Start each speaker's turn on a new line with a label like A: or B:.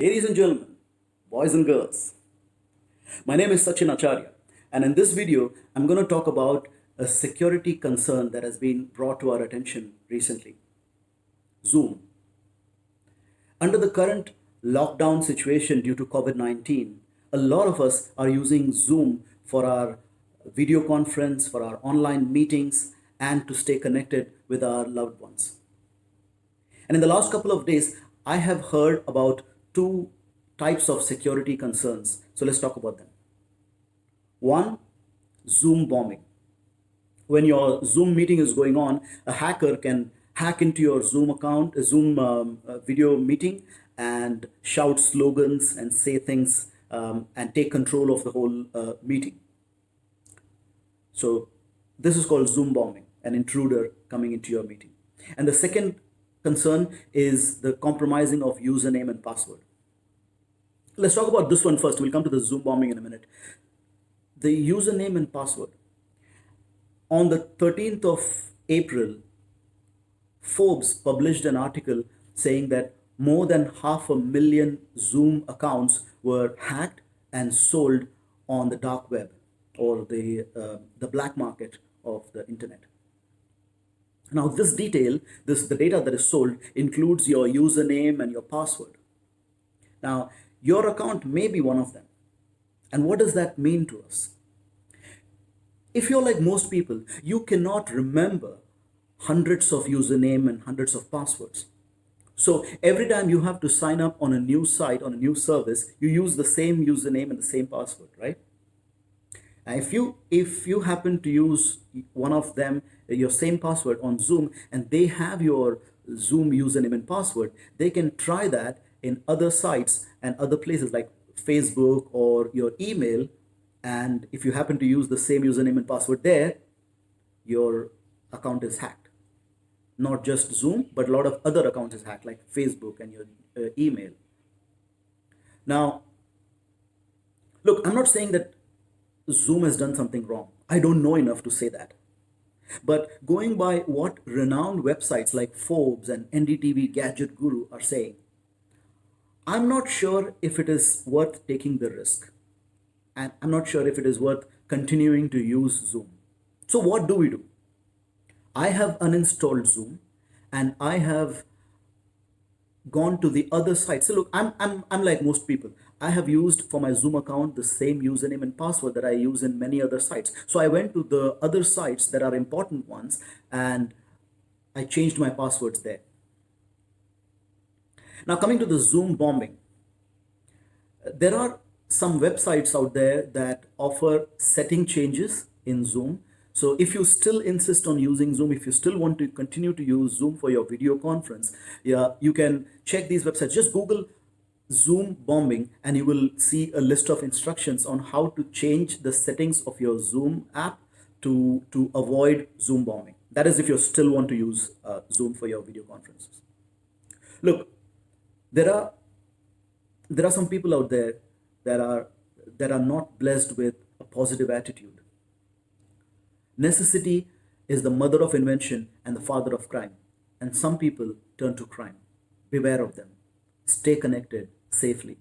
A: Ladies and gentlemen, boys and girls, my name is Sachin Acharya, and in this video, I'm going to talk about a security concern that has been brought to our attention recently. Zoom. Under the current lockdown situation due to COVID 19, a lot of us are using Zoom for our video conference, for our online meetings, and to stay connected with our loved ones. And in the last couple of days, I have heard about two types of security concerns. So let's talk about them. One, Zoom bombing. When your Zoom meeting is going on, a hacker can hack into your Zoom account, a Zoom video meeting, and shout slogans and say things and take control of the whole meeting. So this is called Zoom bombing, an intruder coming into your meeting. And the second concern is the compromising of username and password. Let's talk about this one first. We'll come to the Zoom bombing in a minute. The username and password. On the 13th of April, Forbes published an article saying that more than 500,000 Zoom accounts were hacked and sold on the dark web, or the black market of the internet. Now, this detail, the data that is sold includes your username and your password. Now, your account may be one of them. And what does that mean to us? If you're like most people, you cannot remember hundreds of username and hundreds of passwords. So every time you have to sign up on a new site, on a new service, you use the same username and the same password, right? And if you happen to use one of them, your same password on Zoom, and they have your Zoom username and password, they can try that in other sites and other places like Facebook or your email. And if you happen to use the same username and password there, your account is hacked. Not just Zoom, but a lot of other accounts is hacked, like Facebook and your email. Now, look, I'm not saying that Zoom has done something wrong. I don't know enough to say that. But going by what renowned websites like Forbes and NDTV Gadget Guru are saying, I'm not sure if it is worth taking the risk. And I'm not sure if it is worth continuing to use Zoom. So what do we do? I have uninstalled Zoom and I have gone to the other site. So look, I'm like most people. I have used for my Zoom account the same username and password that I use in many other sites. So I went to the other sites that are important ones and I changed my passwords there. Now, coming to the Zoom bombing, there are some websites out there that offer setting changes in Zoom. So if you still insist on using Zoom, if you still want to continue to use Zoom for your video conference, yeah, you can check these websites. Just Google Zoom bombing and you will see a list of instructions on how to change the settings of your Zoom app to avoid Zoom bombing. That is if you still want to use Zoom for your video conferences. Look, there are some people out there that are not blessed with a positive attitude. Necessity is the mother of invention and the father of crime, and some people turn to crime. Beware of them. Stay connected safely.